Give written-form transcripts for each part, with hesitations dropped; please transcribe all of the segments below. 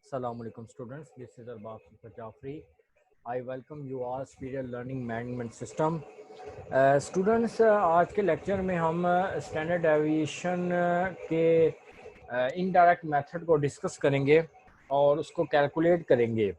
Assalamu alaikum students, this is Arbab Jafri. I welcome you all Superior Learning Management System. Students, आज के lecture में हम standard deviation के indirect method को discuss करेंगे और उसको कैलकुलेट करेंगे।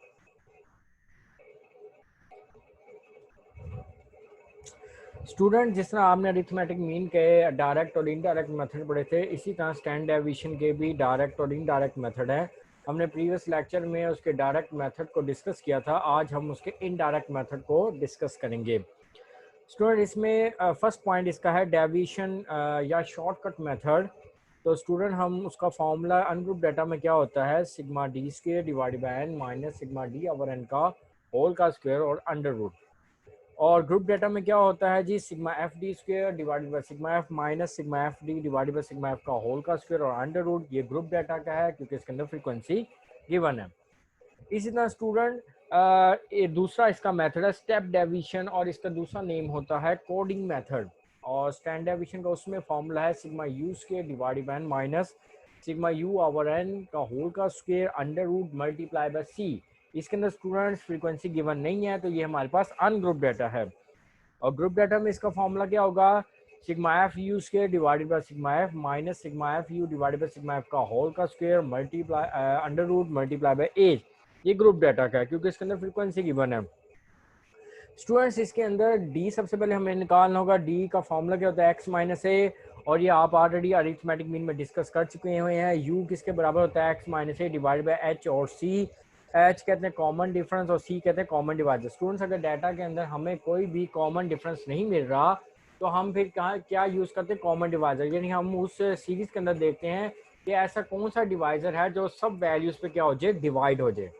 स्टूडेंट, जिस तरह आपने अरिथमेटिक मीन के डायरेक्ट और इनडायरेक्ट मेथड पढ़े थे, इसी तरह स्टैंडर्ड डेविएशन के भी डायरेक्ट और इनडायरेक्ट मेथड हैं। हमने प्रीवियस लेक्चर में उसके डायरेक्ट मेथड को डिस्कस किया था, आज हम उसके इनडायरेक्ट मेथड को डिस्कस करेंगे। स्टूडेंट, इसमें फर्स्ट पॉइंट इसका है डेविएशन या शॉर्टकट मेथड। तो स्टूडेंट, हम उसका फॉर्मूला अनग्रुप डाटा में क्या होता है, sigma D square divide by N minus sigma D over N का होल का स्क्वायर और अंडर रूट। और ग्रुप डाटा में क्या होता है जी, sigma F D square divided by sigma F minus sigma F D divided by sigma F का होल का स्क्वायर और अंडर रूट। ये ग्रुप डाटा का है क्योंकि इसके अंदर फ्रीक्वेंसी गिवन है। इसी तरह स्टूडेंट, ये दूसरा इसका मेथड है स्टेप डेविएशन और इसका दूसरा नेम होता है कोडिंग मेथड। और स्टैंडर्ड डेविएशन का उसमें फॉर्मूला है sigma U square divided by N minus sigma U over N का होल का square under root multiply by C. इसके अंदर स्टूडेंट्स फ्रीक्वेंसी गिवन नहीं है, तो ये हमारे पास अनग्रुप डाटा है। और ग्रुप डाटा में इसका फॉर्मूला क्या होगा, sigma F U square divided by sigma F minus sigma F U divided by sigma F का होल का square multiply under root multiply by H. ये ग्रुप डाटा का है क्योंकि इसके अंदर फ्रीक्वेंसी गिवन है। स्टूडेंट्स, इसके अंदर डी सबसे पहले हमें निकालना होगा। डी का फॉर्मूला क्या होता है, एक्स माइनस ए, और ये आप ऑलरेडी अरिथमेटिक मीन में डिस्कस कर चुके हुए हैं। यू किसके बराबर होता है, x minus A divide by H और सी। एच कहते हैं कॉमन डिफरेंस और सी कहते हैं कॉमन डिवाइजर। स्टूडेंट्स, अगर डाटा के अंदर हमें कोई भी कॉमन डिफरेंस नहीं मिल रहा तो हम फिर क्या यूज़ करते हैं, कॉमन डिवाइजर। यानी हम उस सीरीज के अंदर देखते हैं कि ऐसा कौन सा डिवाइजर है जो सब वैल्यूज पे क्या हो जाए, डिवाइड हो जाए।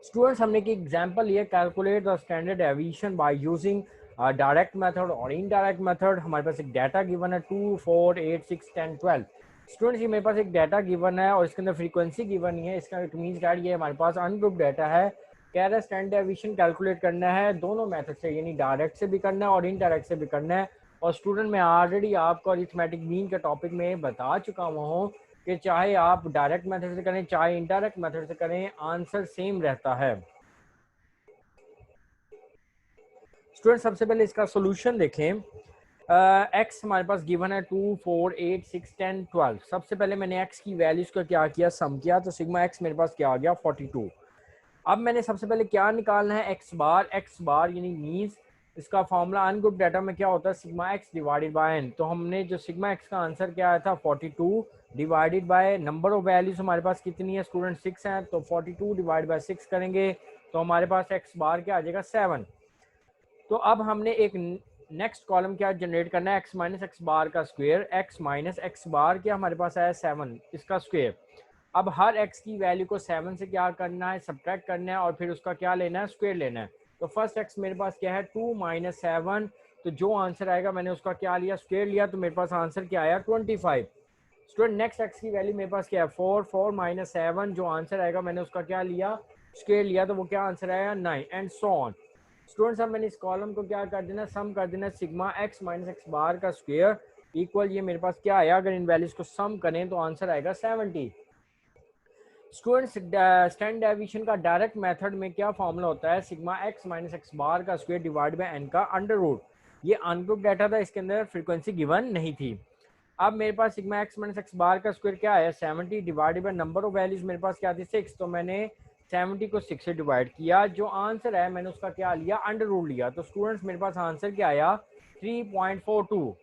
स्टूडेंट्स, हमने एक एग्जांपल लिया, calculate the standard deviation by using direct method और इनडायरेक्ट मेथड। हमारे पास एक डाटा गिवन है 2, 4, 8, 6, 10, 12। स्टूडेंट्स, ये मेरे पास एक डाटा गिवन है और इसके अंदर फ्रीक्वेंसी गिवन है। इसका मीन्स क्या, ये हमारे पास अनग्रुप डाटा है। कह रहा है स्टैंडर्ड डेविएशन कैलकुलेट करना है दोनों मेथड से, यानी डायरेक्ट से भी करना है और इनडायरेक्ट से भी करना है। और स्टूडेंट, मैं ऑलरेडी आपको अरिथमेटिक मीन के टॉपिक में बता चुका हूँ कि चाहे आप डायरेक्ट मेथड से करें चाहे इनडायरेक्ट मेथड से करें, आंसर सेम रहता है। स्टूडेंट, सबसे पहले इसका सोल्यूशन देखें। एक्स हमारे पास गिवन है 2, 4, 8, 6, 10, 12। सबसे पहले मैंने एक्स की वैल्यूज को क्या किया, सम किया, तो सिग्मा एक्स मेरे पास क्या आ गया, 42। अब मैंने सबसे पहले क्या निकालना है, एक्स बार। एक्स बार यानी मीन्स इसका फॉर्मूला अनग्रुप डाटा में क्या होता है, sigma x divided by n. तो हमने जो सिग्मा एक्स का आंसर क्या आया था 42 divided by number of values हमारे पास कितनी है स्टूडेंट, 6 है। तो 42 डिवाइड बाय 6 करेंगे तो हमारे पास एक्स बार क्या आ जाएगा, 7। तो अब हमने एक नेक्स्ट कॉलम क्या जनरेट करना है, एक्स माइनस एक्स बार का स्क्वायर। एक्स माइनस एक्स बार क्या हमारे पास आया 7, इसका स्क्वायर। अब हर x की वैल्यू को 7 से क्या करना है, सब्ट्रैक्ट करना है और फिर उसका क्या लेना है, स्क्वायर लेना है। तो फर्स्ट x मेरे पास क्या है 2 माइनस 7। तो जो आंसर आएगा मैंने उसका क्या लिया, स्क्वायर लिया, तो मेरे पास आंसर क्या आया 25। स्टूडेंट, नेक्स्ट x की वैल्यू मेरे पास क्या है 4, 4 माइनस 7। जो आंसर आएगा मैंने उसका क्या लिया, स्क्वायर लिया, तो वो क्या आंसर आया 9 एंड सो ऑन। स्टूडेंट्स, अब मैंने इस कॉलम को क्या कर देना, सम कर देना, सिग्मा एक्स माइनस एक्स बार का स्क्वायर इक्वल, ये मेरे पास क्या आया, अगर इन वैल्यूज को सम करें तो आंसर आएगा 70। स्टूडेंट्स, स्टैंडर्ड डेविएशन का डायरेक्ट मेथड में क्या फॉर्मूला होता है, सिग्मा एक्स माइनस एक्स बार का स्क्वायर डिवाइड बाय एन का अंडर रूट। ये अनग्रुप डाटा था, इसके अंदर फ्रीक्वेंसी गिवन नहीं थी। अब मेरे पास सिग्मा एक्स माइनस एक्स बार का स्क्वायर क्या है 70 divided by number of values मेरे पास क्या थी 6। तो मैंने 70 को 6 से डिवाइड किया, जो आंसर है मैंने उसका क्या लिया, अंडर रूट लिया। तो स्टूडेंट्स, मेरे पास आंसर क्या आया 3.42।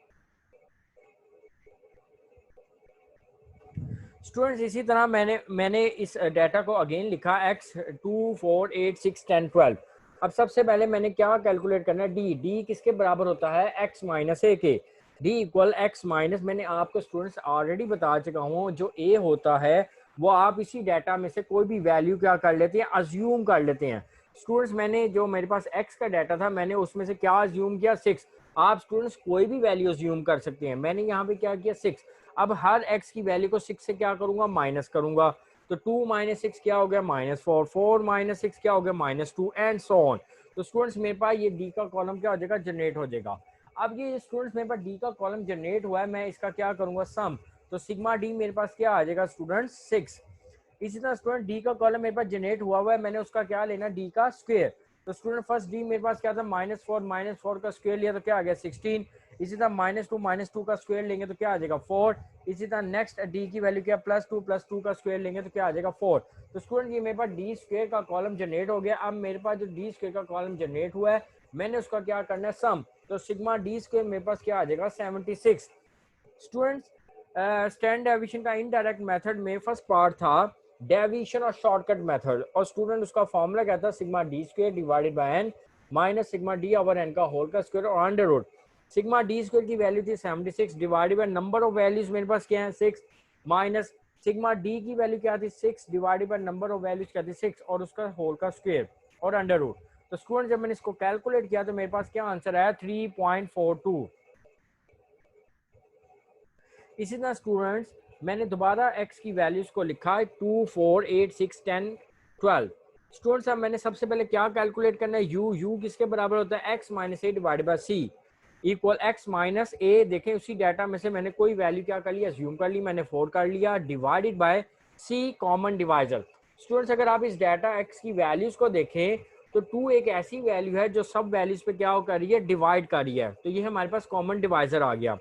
स्टूडेंट्स, इसी तरह मैंने इस डाटा को अगेन लिखा x 2, 4, 8, 6, 10, 12। अब सबसे पहले मैंने क्या कैलकुलेट करना है, डी किसके बराबर होता है, x माइनस ए के। डी इक्वल एक्स माइनस, मैंने आपको स्टूडेंट्स ऑलरेडी बता चुका हूँ, जो ए होता है वो आप इसी डाटा में से कोई भी वैल्यू क्या कर लेते हैं, अज्यूम कर लेते हैं। स्टूडेंट्स, मैंने जो मेरे पास x का डाटा था मैंने उसमें से क्या अज्यूम किया, 6। आप स्टूडेंट्स कोई भी वैल्यू अज्यूम कर सकते हैं, मैंने यहाँ पे क्या किया 6। अब हर x की वैल्यू को 6 से क्या करूंगा, माइनस करूंगा। तो 2 माइनस 6 क्या हो गया, -4, 4 माइनस 6 क्या हो गया, -2 एंड सो ऑन। तो स्टूडेंट्स, मेरे पास ये डी का कॉलम क्या हो जाएगा, जनरेट हो जाएगा। अब ये स्टूडेंट्स, मेरे पास डी का कॉलम जनरेट हुआ है, मैं इसका क्या करूंगा, सम। तो सिग्मा डी मेरे पास क्या आ जाएगा स्टूडेंट 6। इसी तरह स्टूडेंट डी का कॉलम मेरे पास जनरेट हुआ है, मैंने उसका क्या लेना डी का स्क्वायर। तो स्टूडेंट फर्स्ट डी मेरे पास क्या था -4 का स्क्वायर लिया तो क्या आ गया 16। इसी तरह -2 का स्क्वायर लेंगे तो क्या आ जाएगा 4। इसी तरह नेक्स्ट डी की वैल्यू क्या +2 का स्क्वायर लेंगे तो क्या आ जाएगा 4। तो स्टूडेंट ये मेरे पास डी स्क्वायर का कॉलम जनरेट हो गया। अब मेरे पास जो डी स्क्वायर का कॉलम जनरेट हुआ है मैंने उसका क्या करना है सम। तो सिग्मा डी स्क्वायर मेरे पास क्या आ जाएगा 76। स्टूडेंट्स स्टैंडर्ड डेविएशन का इनडायरेक्ट मेथड में फर्स्ट पार्ट था डेविएशन और शॉर्टकट मेथड, और स्टूडेंट उसका फॉर्मूला क्या था sigma D square divided by N minus sigma D over N का होल का स्क्वायर और under root. Sigma D square की वैल्यू थी 76 divided by number of values मेरे पास क्या है 6 माइनस सिग्मा डी की वैल्यू क्या थी 6 divided by number of values क्या थी 6 और उसका होल का स्क्वायर और अंडर रूट। तो स्टूडेंट जब मैंने इसको कैलकुलेट किया तो मेरे पास क्या आंसर आया 3.42। इसी तरह स्टूडेंट्स मैंने दोबारा x की वैल्यूज को लिखा है 2, 4, 8, 6, 10, 12। स्टूडेंट्स अब मैंने सबसे पहले क्या कैलकुलेट करना है u किसके बराबर होता है x minus A divided by C equal x minus A. देखें उसी डाटा में से मैंने कोई वैल्यू क्या कर लिया अज्यूम कर ली, मैंने 4 कर लिया divided by c common divisor. Students अगर आप इस डाटा x की वैल्यूज को देखें तो 2 एक ऐसी वैल्यू है जो सब वैल्यूज पे क्या कर रही है डिवाइड कर रही है, तो ये हमारे पास कॉमन डिवाइजर आ गया।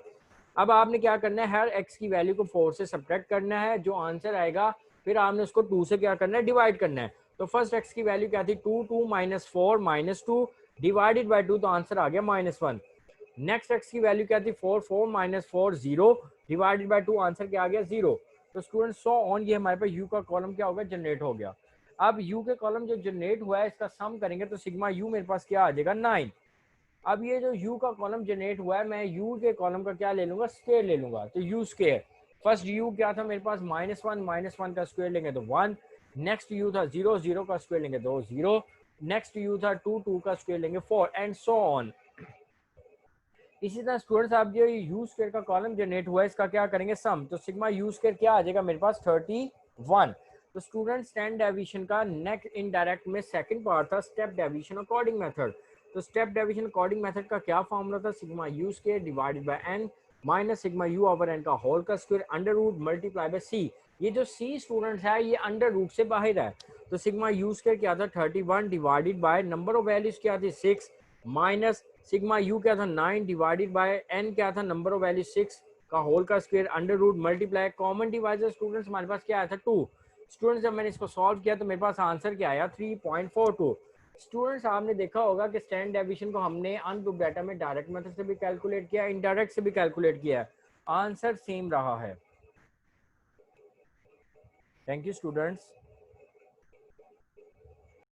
अब आपने क्या करना है हर x की वैल्यू को 4 से सब्ट्रैक्ट करना है, जो आंसर आएगा फिर आपने उसको 2 से क्या करना है डिवाइड करना है। तो फर्स्ट x की वैल्यू क्या थी 2, 2 माइनस 4 माइनस 2 डिवाइडेड बाय 2 तो आंसर आ गया -1। नेक्स्ट x की वैल्यू क्या थी 4, 4 माइनस 4 0 डिवाइडेड बाय 2 आंसर क्या आ गया 0। तो स्टूडेंट सो ऑन ये हमारे पास u का कॉलम क्या होगा जनरेट हो गया। अब u के कॉलम जो जनरेट हुआ है इसका सम करेंगे तो सिग्मा u मेरे पास क्या आ जाएगा 9। अब ये जो u का कॉलम जनरेट हुआ है मैं u के कॉलम का क्या ले लूंगा स्क्वायर ले लूंगा। तो u स्क्वायर फर्स्ट u क्या था मेरे पास -1 का स्क्वायर लेंगे तो 1। नेक्स्ट u था 0, 0 का स्क्वायर लेंगे तो 0। नेक्स्ट u था 2, 2 का स्क्वायर लेंगे 4 एंड सो ऑन। इसी तरह स्टूडेंट्स आप जो u स्क्वायर का कॉलम जनरेट हुआ है इसका क्या करेंगे सम। तो सिग्मा u स्क्वायर क्या आ जाएगा मेरे पास 31। तो स्टूडेंट स्टैंडर्ड डेविएशन का नेक्स्ट इनडायरेक्ट में सेकंड पार्ट था स्टेप डेविएशन अकॉर्डिंग मेथड। तो स्टेप डेविएशन अकॉर्डिंग मेथड का क्या फॉर्मूला था sigma u square divided by n minus sigma u over n का होल का square under root multiply by c। ये जो c स्टूडेंट्स है ये अंडर रूट से बाहर है। तो सिग्मा u स्क्वायर क्या था 31 divided by number of values क्या थी 6 माइनस सिग्मा u क्या था 9 डिवाइडेड बाय n क्या था नंबर ऑफ वैल्यू 6 का होल का square under root multiply common divisor students हमारे पास क्या आया था 2। स्टूडेंट्स जब मैंने इसको सॉल्व किया तो मेरे पास आंसर क्या आया 3.42। स्टूडेंट्स आपने देखा होगा कि स्टैंडर्ड डेविएशन को हमने अनग्रुप डाटा में डायरेक्ट मेथड से भी कैलकुलेट किया इनडायरेक्ट से भी कैलकुलेट किया है, आंसर सेम रहा है। Thank you students.